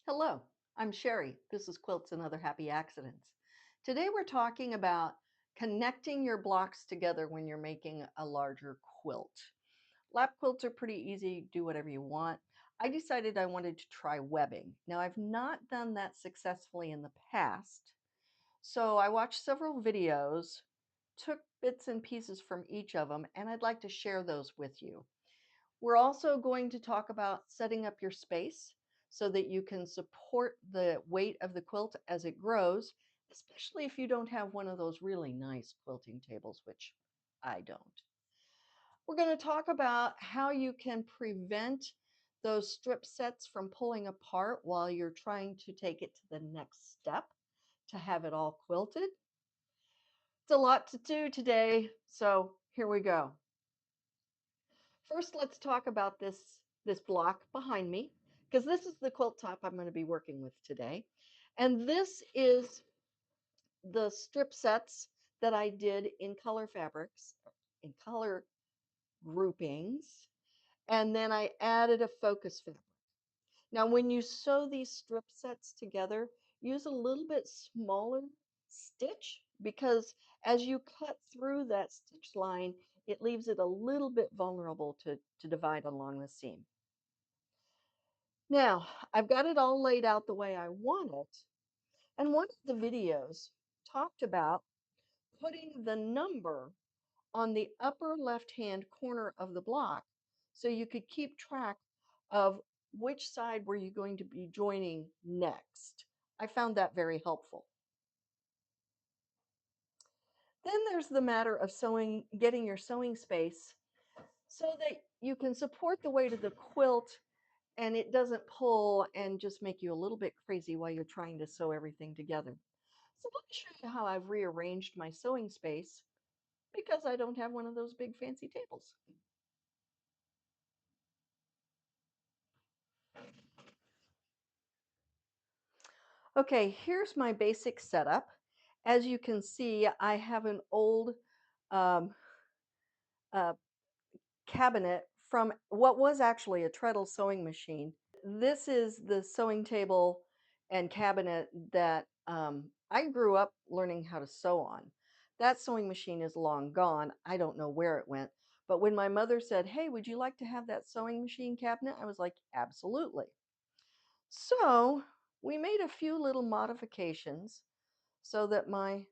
Hello, I'm Sherry. This is Quilts and Other Happy Accidents. Today we're talking about connecting your blocks together when you're making a larger quilt. Lap quilts are pretty easy, do whatever you want. I decided I wanted to try webbing. Now, I've not done that successfully in the past, so I watched several videos, took bits and pieces from each of them, and I'd like to share those with you. We're also going to talk about setting up your space so that you can support the weight of the quilt as it grows, especially if you don't have one of those really nice quilting tables, which I don't. We're going to talk about how you can prevent those strip sets from pulling apart while you're trying to take it to the next step to have it all quilted. It's a lot to do today, so here we go. First, let's talk about this block behind me, because this is the quilt top I'm going to be working with today. And this is the strip sets that I did in color fabrics, in color groupings, and then I added a focus fabric. Now, when you sew these strip sets together, use a little bit smaller stitch because as you cut through that stitch line, it leaves it a little bit vulnerable to divide along the seam. Now, I've got it all laid out the way I want it, and one of the videos talked about putting the number on the upper left-hand corner of the block so you could keep track of which side were you going to be joining next. I found that very helpful. Then there's the matter of sewing, getting your sewing space so that you can support the weight of the quilt and it doesn't pull and just make you a little bit crazy while you're trying to sew everything together. So let me show you how I've rearranged my sewing space because I don't have one of those big fancy tables. Okay, here's my basic setup. As you can see, I have an old um, uh, cabinet from what was actually a treadle sewing machine. This is the sewing table and cabinet that I grew up learning how to sew on. That sewing machine is long gone. I don't know where it went. But when my mother said, "Hey, would you like to have that sewing machine cabinet?" I was like, "Absolutely." So we made a few little modifications so that my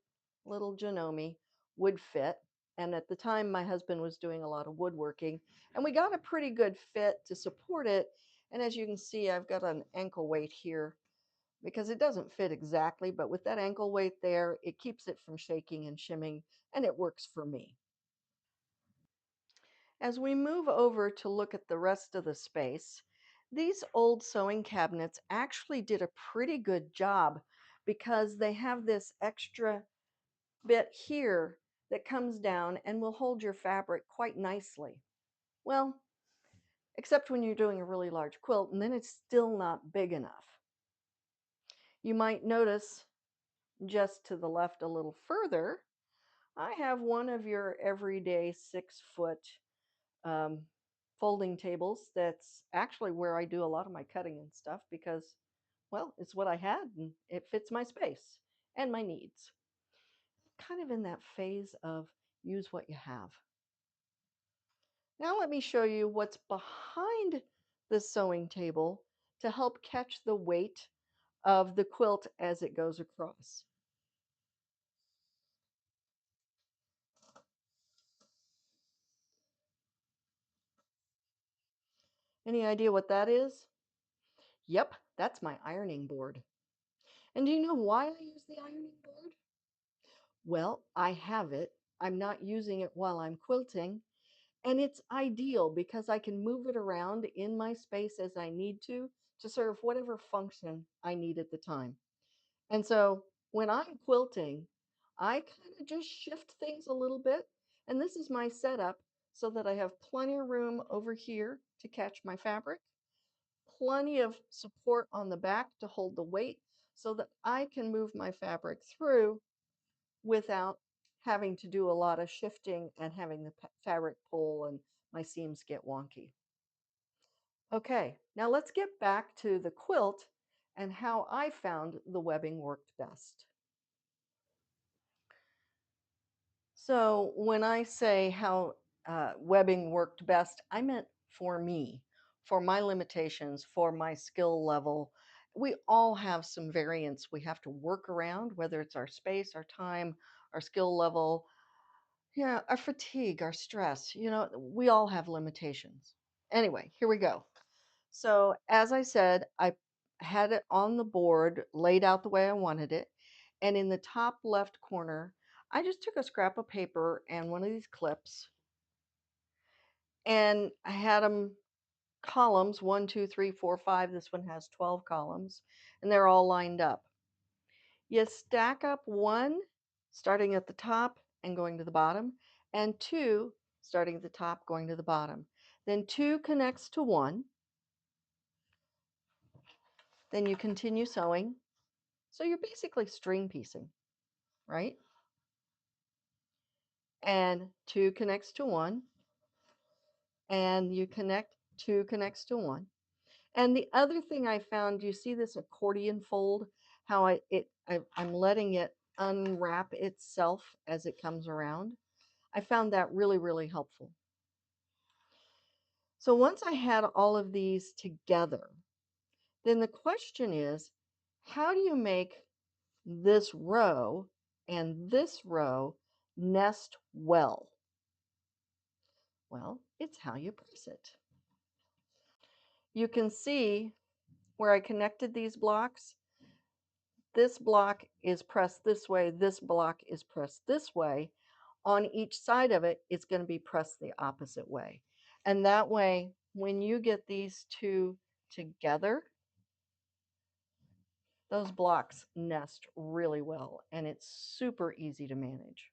little Janome would fit. And at the time, my husband was doing a lot of woodworking, and we got a pretty good fit to support it. And as you can see, I've got an ankle weight here because it doesn't fit exactly, but with that ankle weight there, it keeps it from shaking and shimming, and it works for me. As we move over to look at the rest of the space, these old sewing cabinets actually did a pretty good job because they have this extra bit here that comes down and will hold your fabric quite nicely. Well, except when you're doing a really large quilt and then it's still not big enough. You might notice just to the left a little further, I have one of your everyday 6 foot um, folding tables. That's actually where I do a lot of my cutting and stuff because, well, it's what I had and it fits my space and my needs. Kind of in that phase of use what you have. Now let me show you what's behind the sewing table to help catch the weight of the quilt as it goes across. Any idea what that is? Yep, that's my ironing board. And do you know why I use the ironing board? Well, I have it. I'm not using it while I'm quilting, and it's ideal because I can move it around in my space as I need to serve whatever function I need at the time. And so when I'm quilting, I kind of just shift things a little bit. And this is my setup so that I have plenty of room over here to catch my fabric, plenty of support on the back to hold the weight so that I can move my fabric through without having to do a lot of shifting and having the fabric pull and my seams get wonky. Okay, now let's get back to the quilt and how I found the webbing worked best. So when I say how webbing worked best, I meant for me, for my limitations, for my skill level. We all have some variance we have to work around, whether it's our space, our time, our skill level, yeah, our fatigue, our stress. We all have limitations. Anyway, here we go. So, as I said, I had it on the board laid out the way I wanted it. And in the top left corner, I just took a scrap of paper and one of these clips, and I had them columns 1, 2, 3, 4, 5. This one has 12 columns, and they're all lined up. You stack up one starting at the top and going to the bottom, and two starting at the top going to the bottom. Then two connects to one. Then you continue sewing. So you're basically string piecing, right? And two connects to one, and you connect, two connects to one. And the other thing I found, you see this accordion fold, how I'm letting it unwrap itself as it comes around. I found that really, really helpful. So once I had all of these together, then the question is, how do you make this row and this row nest well? Well, it's how you press it. You can see where I connected these blocks. This block is pressed this way, this block is pressed this way. On each side of it, it's going to be pressed the opposite way. And that way, when you get these two together, those blocks nest really well, and it's super easy to manage.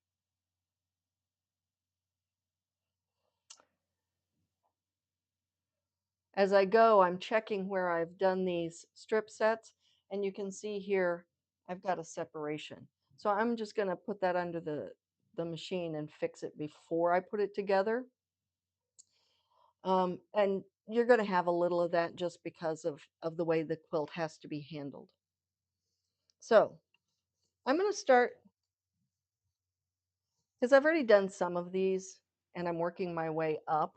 As I go, I'm checking where I've done these strip sets, and you can see here I've got a separation. So I'm just going to put that under the machine and fix it before I put it together. And you're going to have a little of that just because of the way the quilt has to be handled. So I'm going to start, because I've already done some of these and I'm working my way up.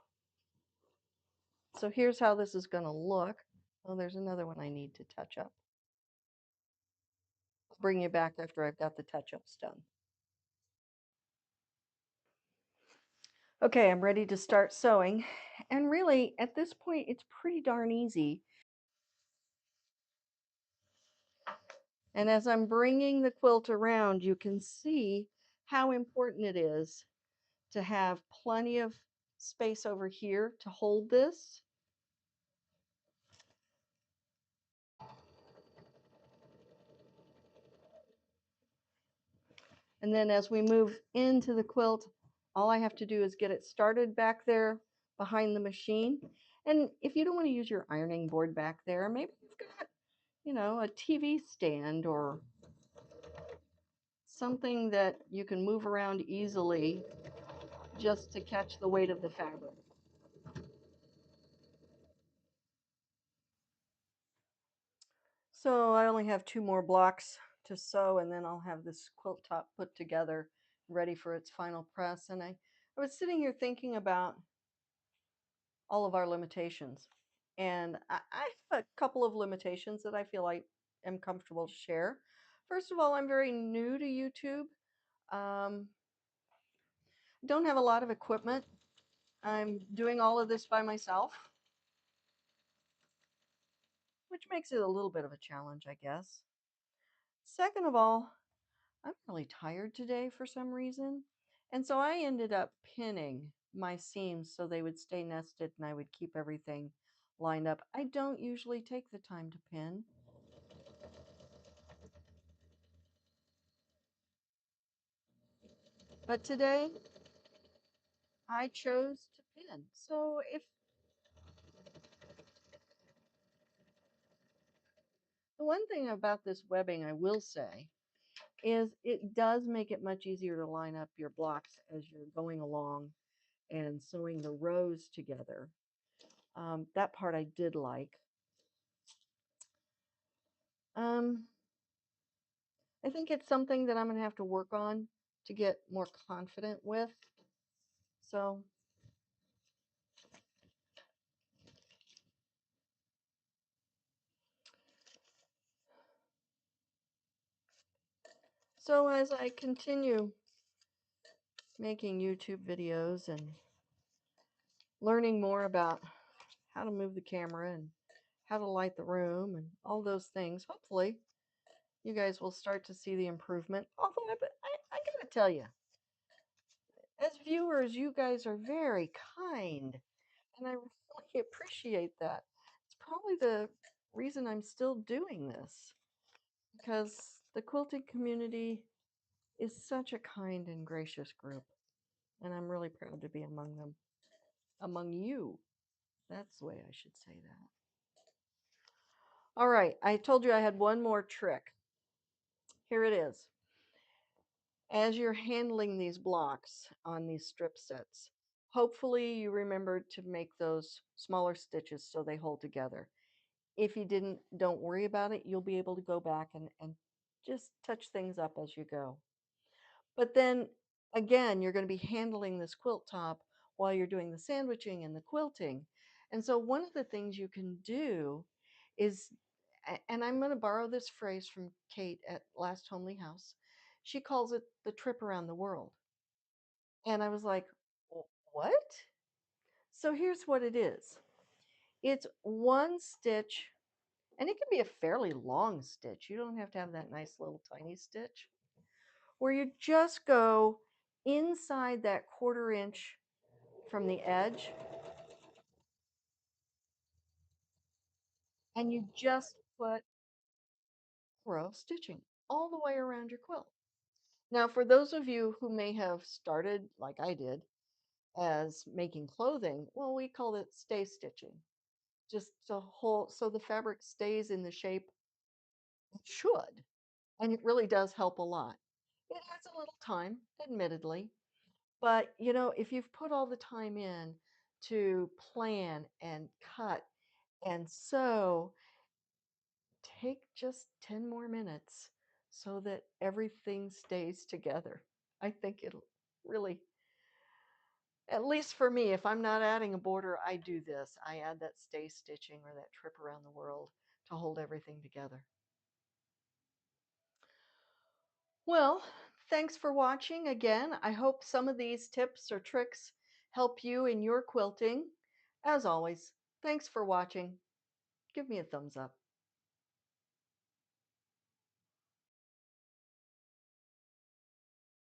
So here's how this is going to look. Oh, there's another one I need to touch up. I'll bring you back after I've got the touch-ups done. Okay, I'm ready to start sewing. And really, at this point, it's pretty darn easy. And as I'm bringing the quilt around, you can see how important it is to have plenty of space over here to hold this. And then as we move into the quilt, all I have to do is get it started back there behind the machine. And if you don't want to use your ironing board back there, maybe you've got, a TV stand or something that you can move around easily just to catch the weight of the fabric. So I only have two more blocks to sew, and then I'll have this quilt top put together, ready for its final press. And I was sitting here thinking about all of our limitations. And I have a couple of limitations that I feel I am comfortable to share. First of all, I'm very new to YouTube. Um, don't have a lot of equipment. I'm doing all of this by myself, which makes it a little bit of a challenge, I guess. Second of all, I'm really tired today for some reason. And so I ended up pinning my seams so they would stay nested and I would keep everything lined up. I don't usually take the time to pin. But today I chose to pin. So if the one thing about this webbing I will say is it does make it much easier to line up your blocks as you're going along and sewing the rows together. That part I did like. I think it's something that I'm gonna have to work on to get more confident with. So, so as I continue making YouTube videos and learning more about how to move the camera and how to light the room and all those things, hopefully you guys will start to see the improvement. Although I gotta tell you, as viewers, you guys are very kind, and I really appreciate that. It's probably the reason I'm still doing this, because the quilting community is such a kind and gracious group, and I'm really proud to be among them, among you. That's the way I should say that. All right, I told you I had one more trick. Here it is. As you're handling these blocks on these strip sets, hopefully you remembered to make those smaller stitches so they hold together. If you didn't, don't worry about it. You'll be able to go back and just touch things up as you go. But then again, you're going to be handling this quilt top while you're doing the sandwiching and the quilting. And so one of the things you can do is, and I'm going to borrow this phrase from Kate at Last Homely House. She calls it the trip around the world. And I was like, What?" So here's what it is. It's one stitch, and it can be a fairly long stitch. You don't have to have that nice little tiny stitch, where you just go inside that 1/4 inch from the edge, and you just put row stitching all the way around your quilt. Now, for those of you who may have started like I did as making clothing, well, we call it stay stitching. Just to hold so the fabric stays in the shape it should, and it really does help a lot. It has a little time, admittedly, but if you've put all the time in to plan and cut and sew, take just 10 more minutes so that everything stays together. I think it'll really, at least for me, if I'm not adding a border, I do this. I add that stay stitching or that trip around the world to hold everything together. Well, thanks for watching again. I hope some of these tips or tricks help you in your quilting. As always, thanks for watching. Give me a thumbs up.